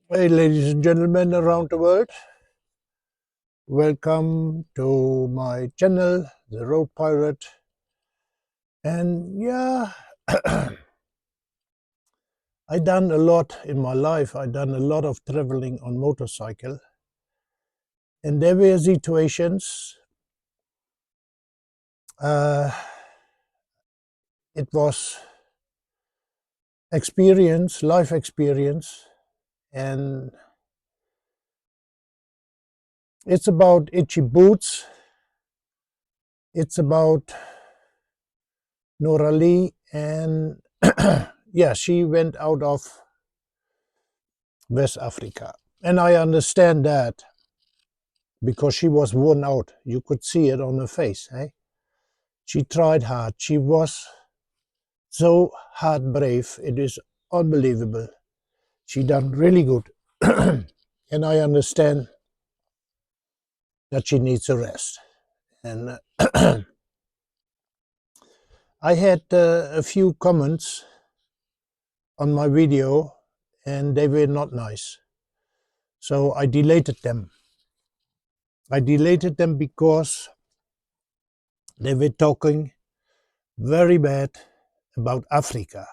Hey, ladies and gentlemen around the world, welcome to my channel, The Road Pirate. And yeah, I done a lot in my life. I done a lot of traveling on motorcycle, and there were situations. Uh, it was experience, life experience, and it's about itchy boots. It's about Norali, and yeah, she went out of West Africa. And I understand that because she was worn out. You could see it on her face. Eh? She tried hard. She was so hard brave. It is unbelievable. She done really good. And I understand that she needs a rest. And I had a few comments on my video and they were not nice. So I deleted them. I deleted them because they were talking very bad about Africa.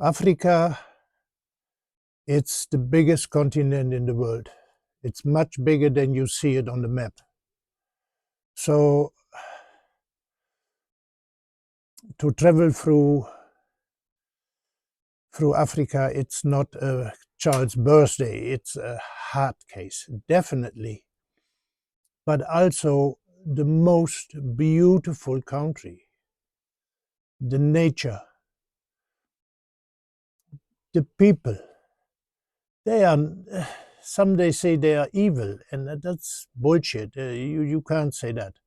Africa, it's the biggest continent in the world. It's much bigger than you see it on the map. So to travel through Africa, it's not a child's birthday. It's a hard case, definitely. But also the most beautiful country, the nature, the people. They are. Some they say they are evil, and that's bullshit. You can't say that.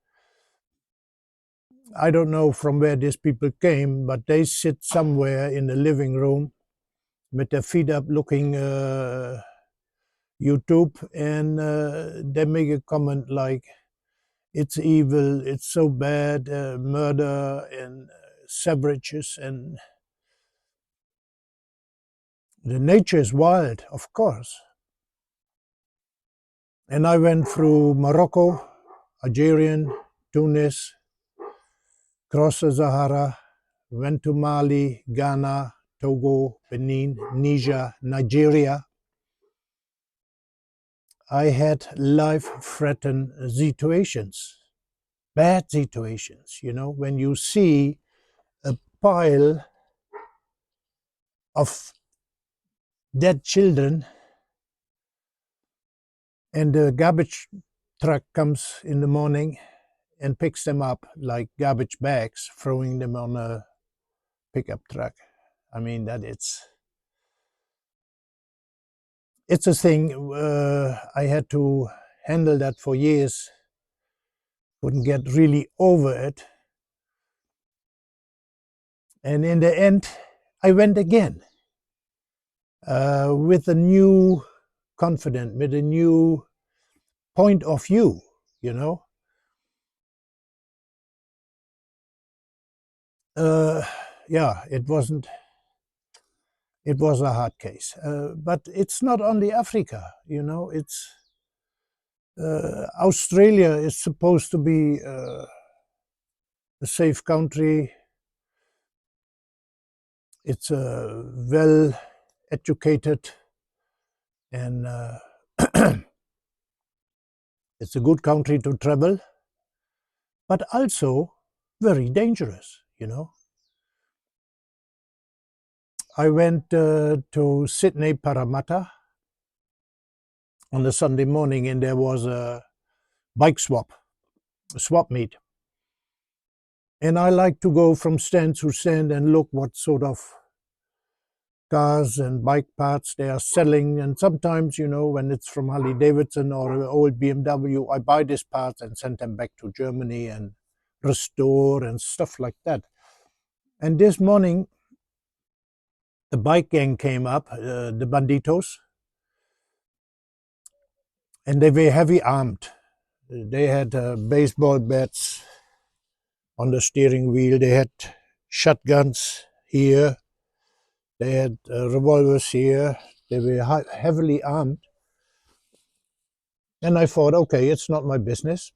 I don't know from where these people came, but they sit somewhere in the living room with their feet up looking YouTube, and they make a comment like, it's evil, it's so bad, murder and savages, and the nature is wild, of course. And I went through Morocco, Algerian, Tunis, crossed the Sahara, went to Mali, Ghana, Togo, Benin, Niger, Nigeria. I had life-threatening situations, bad situations, when you see a pile of dead children and the garbage truck comes in the morning and picks them up like garbage bags, throwing them on a pickup truck. I mean, it's a thing. I had to handle that for years. Couldn't get really over it. And in the end, I went again with a new confidence, with a new point of view, you know. Uh, yeah, it wasn't. It was a hard case, but it's not only Africa, It's Australia is supposed to be a safe country. It's a well educated and it's a good country to travel, but also very dangerous, I went to Sydney Parramatta on a Sunday morning, and there was a bike swap meet. And I like to go from stand to stand and look what sort of cars and bike parts they are selling. And sometimes, when it's from Harley Davidson or an old BMW, I buy these parts and send them back to Germany and restore and stuff like that. And this morning, the bike gang came up, the banditos, and they were heavy armed. They had baseball bats on the steering wheel. They had shotguns here, They had revolvers here. They were heavily armed. And I thought, okay, it's not my business.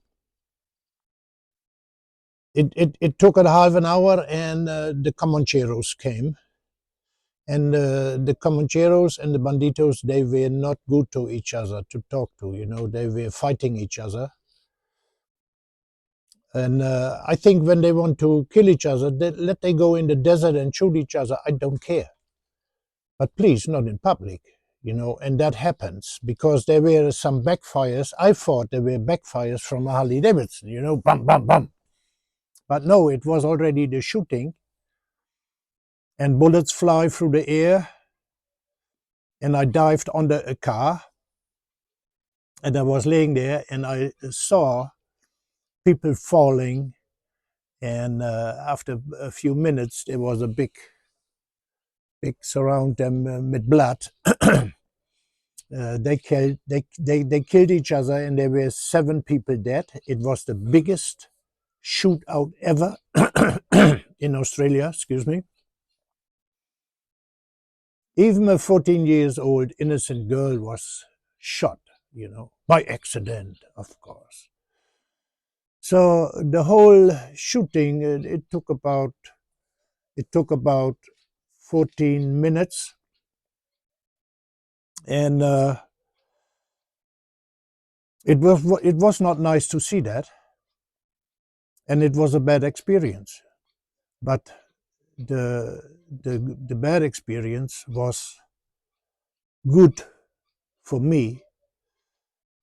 It took a half an hour, and the Comancheros came. And the Comancheros and the Banditos, they were not good to each other to talk to. They were fighting each other. And I think when they want to kill each other, let they go in the desert and shoot each other. I don't care. But please, not in public. And that happens because there were some backfires. I thought there were backfires from Harley Davidson, bum, bum, bum. But no, it was already the shooting, and bullets fly through the air. And I dived under a car, and I was laying there, and I saw people falling. And after a few minutes, there was a big surround them with blood. They killed each other, and there were 7 people dead. It was the biggest shootout ever in Australia. Excuse me. Even a 14 years old innocent girl was shot, by accident, of course. So the whole shooting, it took about 14 minutes, and it was not nice to see that, and it was a bad experience. But the bad experience was good for me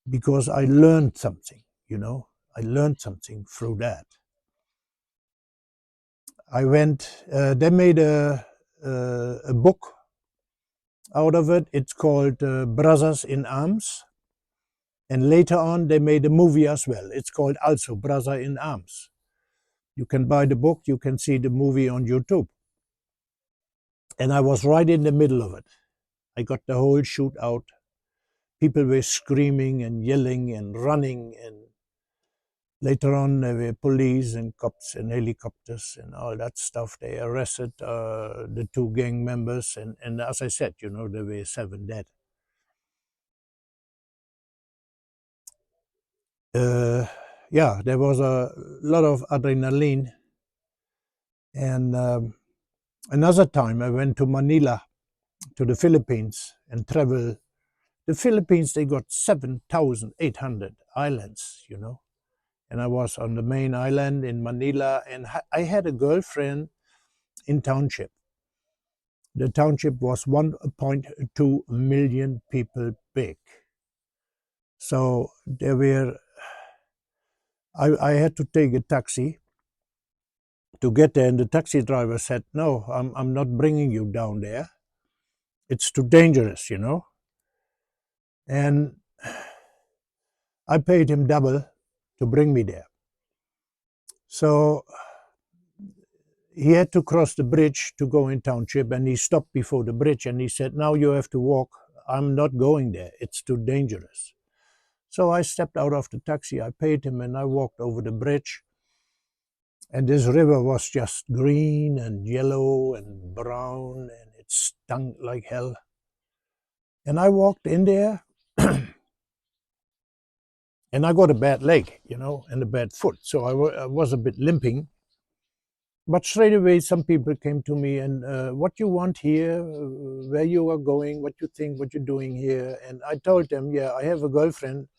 because I learned something. I learned something through that. I went. They made a book out of it. It's called Brothers in Arms. And later on, they made a movie as well. It's called also Brother in Arms. You can buy the book, you can see the movie on YouTube. And I was right in the middle of it. I got the whole shootout. People were screaming and yelling and running. And later on, there were police and cops and helicopters and all that stuff. They arrested the 2 gang members. And as I said, there were 7 dead. Yeah, there was a lot of adrenaline. And another time I went to Manila, to the Philippines, and traveled. The Philippines, they got 7,800 islands, And I was on the main island in Manila, and I had a girlfriend in township. The township was 1.2 million people big. So I had to take a taxi to get there, and the taxi driver said, "No, I'm not bringing you down there. It's too dangerous, And I paid him double to bring me there. So he had to cross the bridge to go in township, and he stopped before the bridge, and he said, "Now you have to walk. I'm not going there. It's too dangerous." So I stepped out of the taxi, I paid him, and I walked over the bridge. And this river was just green and yellow and brown, and it stunk like hell. And I walked in there, and I got a bad leg, and a bad foot. So I was a bit limping. But straight away, some people came to me and, what you want here, where you are going, what you think, what you're doing here. And I told them, yeah, I have a girlfriend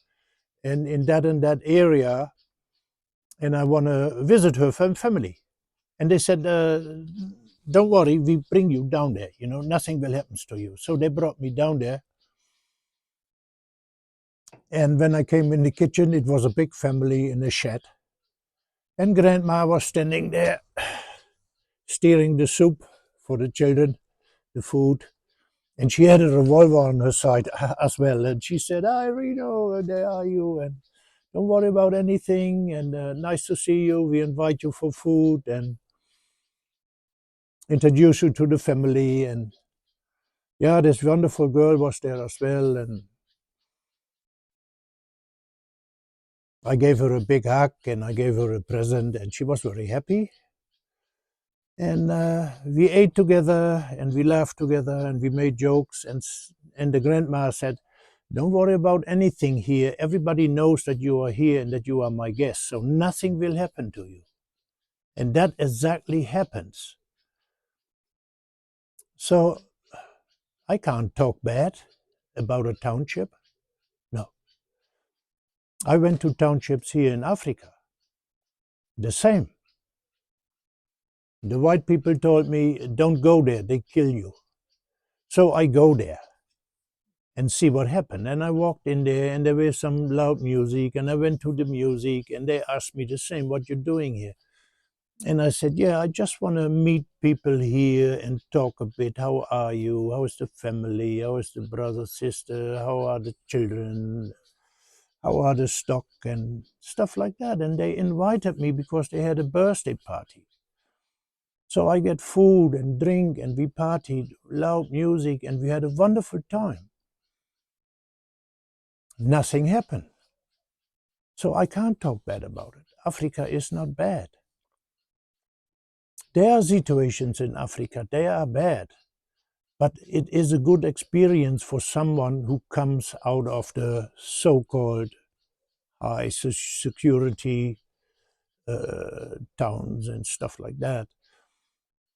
in that area, and I want to visit her family. And they said, don't worry, we bring you down there, nothing will happen to you. So they brought me down there. And when I came in the kitchen, it was a big family in a shed. And Grandma was standing there, stirring the soup for the children, the food. And she had a revolver on her side as well. And she said, "Hi, Reno, there are you. And don't worry about anything. And nice to see you. We invite you for food and introduce you to the family." And yeah, this wonderful girl was there as well. And I gave her a big hug, and I gave her a present, and she was very happy. And we ate together and we laughed together and we made jokes. And the grandma said, "Don't worry about anything here. Everybody knows that you are here and that you are my guest. So nothing will happen to you." And that exactly happens. So I can't talk bad about a township. No. I went to townships here in Africa. The same. The white people told me, "Don't go there, they kill you." So I go there and see what happened. And I walked in there and there was some loud music and I went to the music and they asked me the same, "What you doing here?" And I said, "Yeah, I just want to meet people here and talk a bit. How are you? How is the family? How is the brother, sister? How are the children? How are the stock?" and stuff like that. And they invited me because they had a birthday party. So I get food and drink and we partied, loud music, and we had a wonderful time. Nothing happened. So I can't talk bad about it. Africa is not bad. There are situations in Africa, they are bad. But it is a good experience for someone who comes out of the so-called high security towns and stuff like that.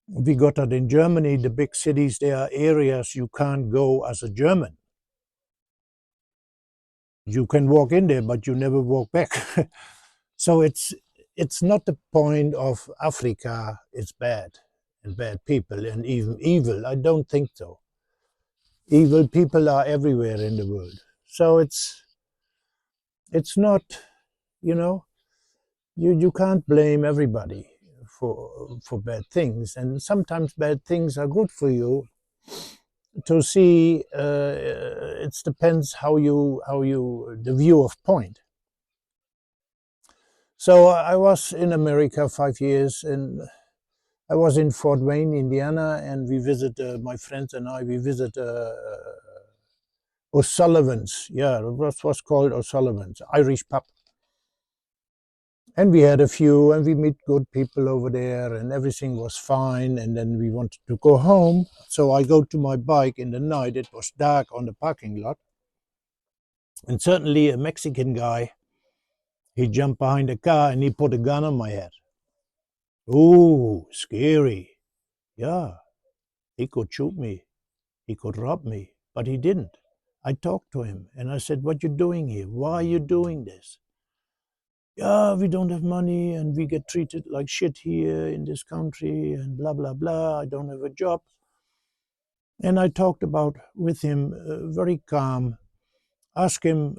We got that in Germany, the big cities, there are areas you can't go as a German. You can walk in there, but you never walk back. So it's not the point of Africa is bad and bad people and even evil. I don't think so. Evil people are everywhere in the world. So it's not, you know, you can't blame everybody for bad things. And sometimes bad things are good for you to see. It depends how you the view of point. So I was in America 5 years, and I was in Fort Wayne, Indiana, and we visit my friends and I. We visit O'Sullivan's. Yeah, it was called O'Sullivan's Irish pub, and we had a few, and we meet good people over there, and everything was fine. And then we wanted to go home, so I go to my bike in the night. It was dark on the parking lot, and suddenly a Mexican guy, he jumped behind the car and he put a gun on my head. Ooh, scary. Yeah, he could shoot me. He could rob me, but he didn't. I talked to him and I said, "What you doing here? Why are you doing this?" "Yeah, we don't have money and we get treated like shit here in this country and blah, blah, blah. I don't have a job." And I talked about with him, very calm, ask him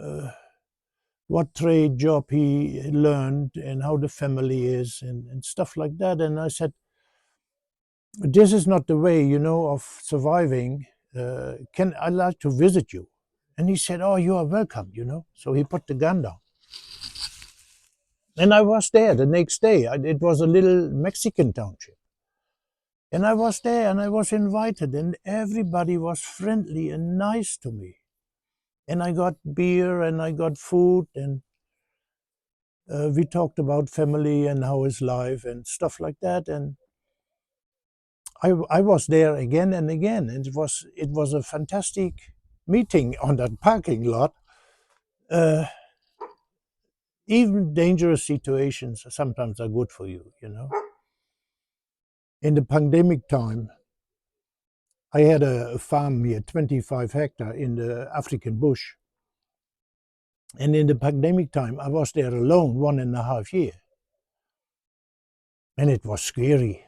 what trade job he learned and how the family is and stuff like that. And I said, "This is not the way, of surviving. Can I like to visit you?" And he said, "Oh, you are welcome. So he put the gun down. And I was there the next day. It was a little Mexican township. And I was there and I was invited, and everybody was friendly and nice to me. And I got beer and I got food, and we talked about family and how is life and stuff like that. And I was there again and again, and it was a fantastic meeting on that parking lot. Uh, Even dangerous situations sometimes are good for you. In the pandemic time, I had a farm here, 25 hectare in the African bush. And in the pandemic time, I was there alone 1.5 years. And it was scary,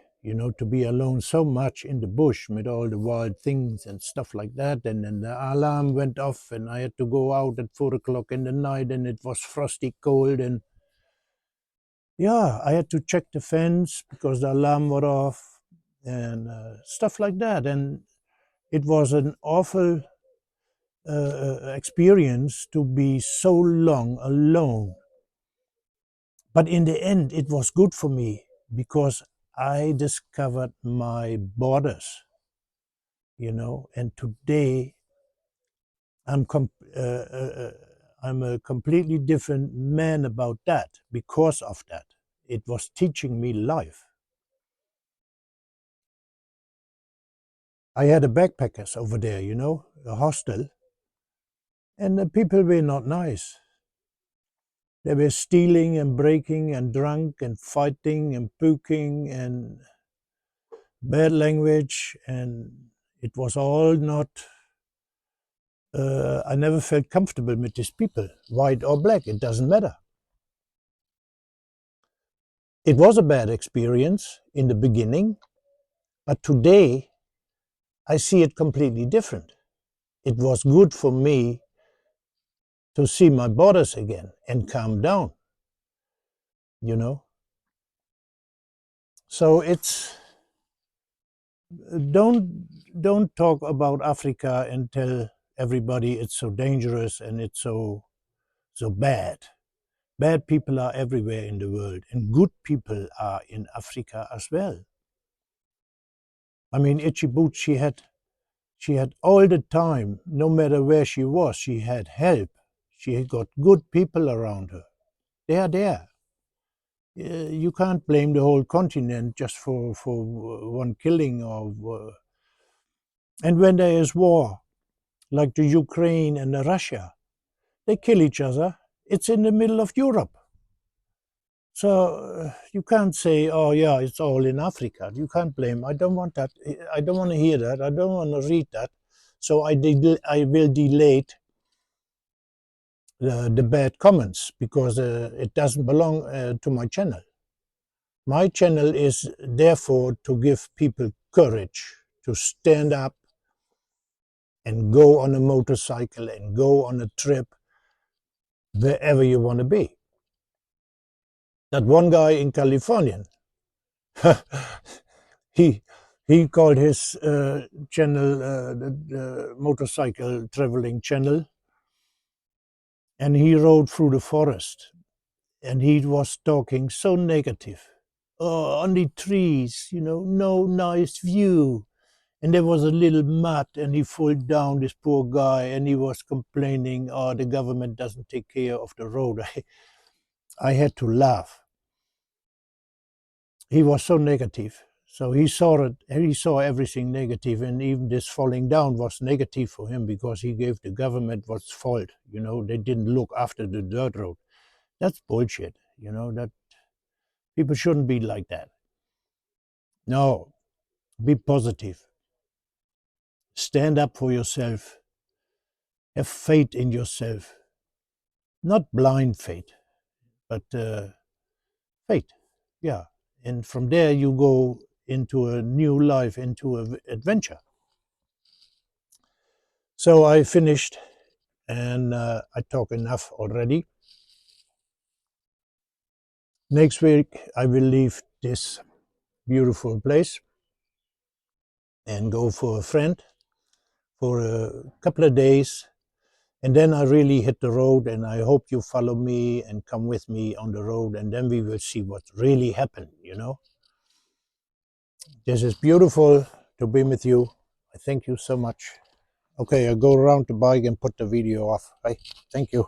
to be alone so much in the bush with all the wild things and stuff like that. And then the alarm went off and I had to go out at 4 o'clock in the night and it was frosty cold. And yeah, I had to check the fence because the alarm went off and stuff like that. And it was an awful experience to be so long alone. But in the end, it was good for me because I discovered my borders, and today I'm I'm a completely different man about that because of that. It was teaching me life. I had a backpackers over there, you know, a hostel, and the people were not nice. They were stealing and breaking and drunk and fighting and puking and bad language, and it was all not. I never felt comfortable with these people, white or black, it doesn't matter. It was a bad experience in the beginning, but today I see it completely different. It was good for me to see my borders again and calm down, you know. So it's don't don't talk about Africa and tell everybody it's so dangerous and it's so bad. Bad people are everywhere in the world, and good people are in Africa as well. I mean, Ichibut, she had all the time, no matter where she was, she had help. She had got good people around her. They are there. You can't blame the whole continent just for one killing of. And when there is war, like the Ukraine and the Russia, they kill each other. It's in the middle of Europe. So you can't say, oh yeah, it's all in Africa. You can't blame. I don't want that. I don't want to hear that. I don't want to read that. So I will delete the bad comments because it doesn't belong to my channel. My channel is therefore to give people courage to stand up and go on a motorcycle and go on a trip wherever you want to be. That one guy in California, he he called his channel the motorcycle traveling channel, and he rode through the forest, and he was talking so negative. Oh, only trees, you know, no nice view. And there was a little mud, and he fell down, this poor guy, and he was complaining, oh, the government doesn't take care of the road. I had to laugh. He was so negative. So he saw it, he saw everything negative, and even this falling down was negative for him because he gave the government what's fault. You know, they didn't look after the dirt road. That's bullshit. You know, that people shouldn't be like that. No, be positive. Stand up for yourself. Have faith in yourself. Not blind faith, but faith. Yeah. And from there you go into a new life, into an adventure. So I finished, and I talk enough already. Next week I will leave this beautiful place and go for a friend for a couple of days, and then I really hit the road, and I hope you follow me and come with me on the road, and then we will see what really happened, you know. This is beautiful to be with you. I thank you so much. Okay, I'll go around the bike and put the video off. Right? Thank you.